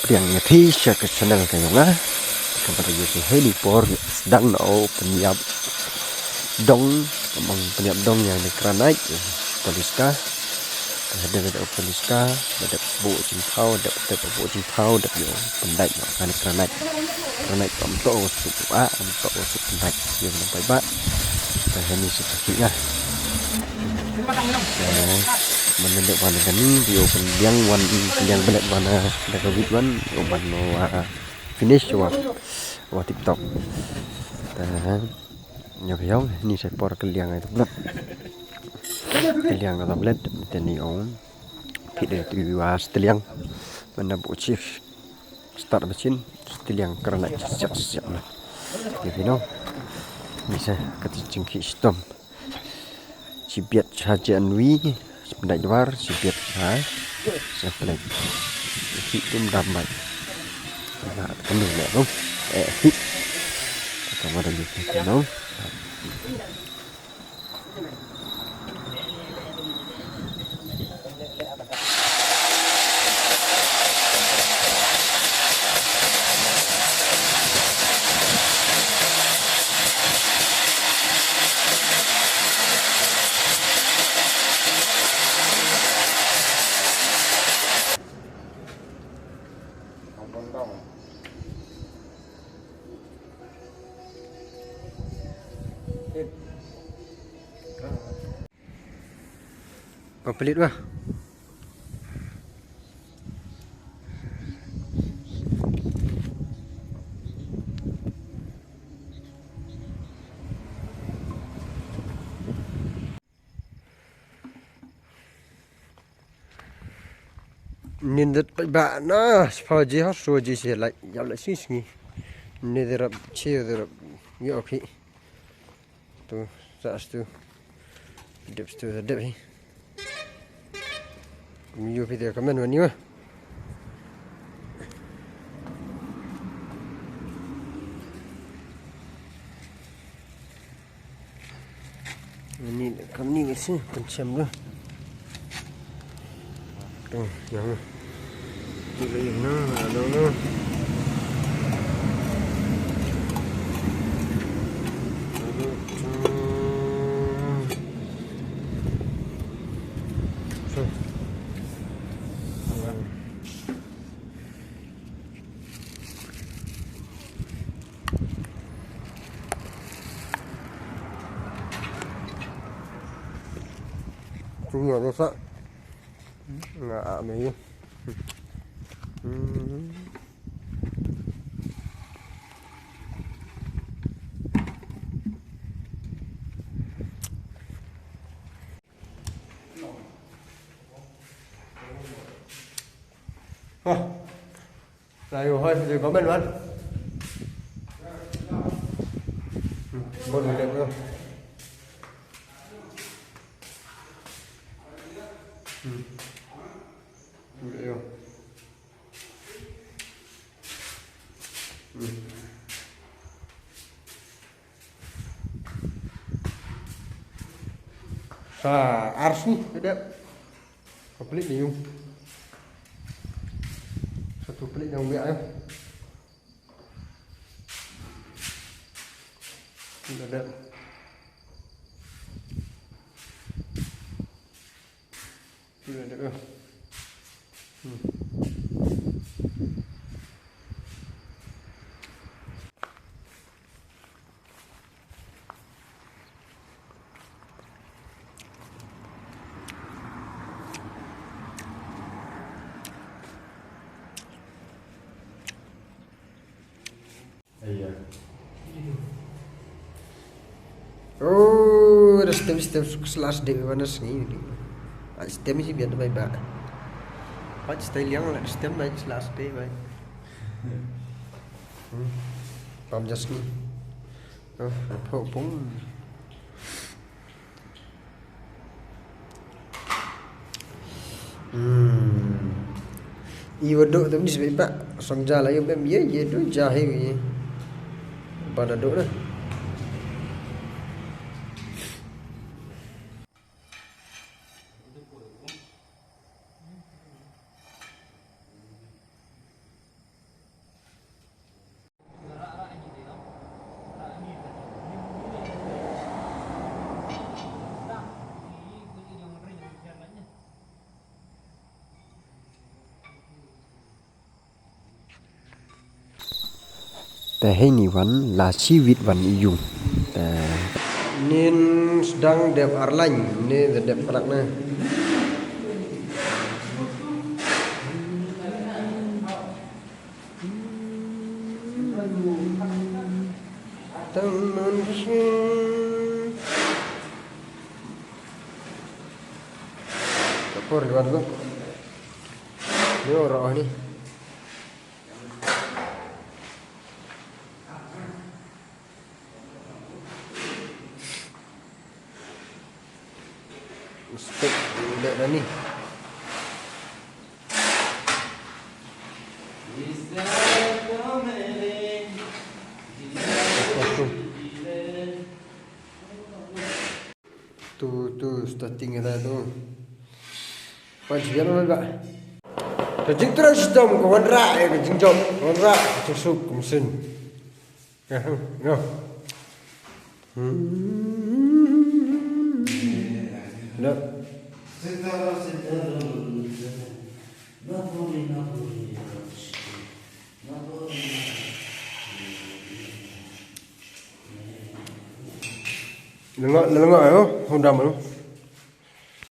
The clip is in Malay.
Priangnya Tisha ke channel kayo nga kepada YouTube Helipor sedang penyiap dong among penyiap dong yang di Granite Poliska ada Poliska ada bu cimpau ada bu cimpau ada yo pendai kan Granite pamto suku a pamto suku pendai yang sampai ba ini sepertinya menendek mana kan di open yang belet mana ada bit one open finish wa TikTok nyok ini saya por keliang itu belet keliang atau belet tani on tidak itu was keliang mana bu chief start mesin keliang karena siap lah you know bisa keticingki stom Sibiat saja anwi sependai luar sibiat sependai hitung damai nah kan dulu ya dong kita mau gitu dong pelit wah nindet ba na spaji ha soji se la yalla sisni nidera chedera yoki tu sastu dipstu debi Mio video kamen wani wa ini kami ni sih pencam lu tuh yang ini ada Tinggal dosa nggak ambil Rồi thôi, thì có bên luôn. Một người đẹp không? Vậy không? Arsu, đẹp. Komplit nih, Yung. Satu pelik yang biak ya. Ini ada. Ini ada ke. Oh, ada stem kelas deh mana sih? Stem sih biar baik baik. Pak style yang lah stem baik kelas deh baik. Pam jas ni. Oh, pun. Ibu dok tu ni sebab pak sang jalan yang memang ye tu jahil ye. Pada dok dah. แต่ให้นี่วันลาชีวิตวันอยู่แต่นี่sedang dep airlineนี่dep pelaknya teman kapur di luar tuh ini orang ini spek udah nih tuh starting kita tuh panjang mana pak kencing terus dong kontrak ya kencing jom kontrak susuk mesin ya Nak. Lengok yo, Honda mana?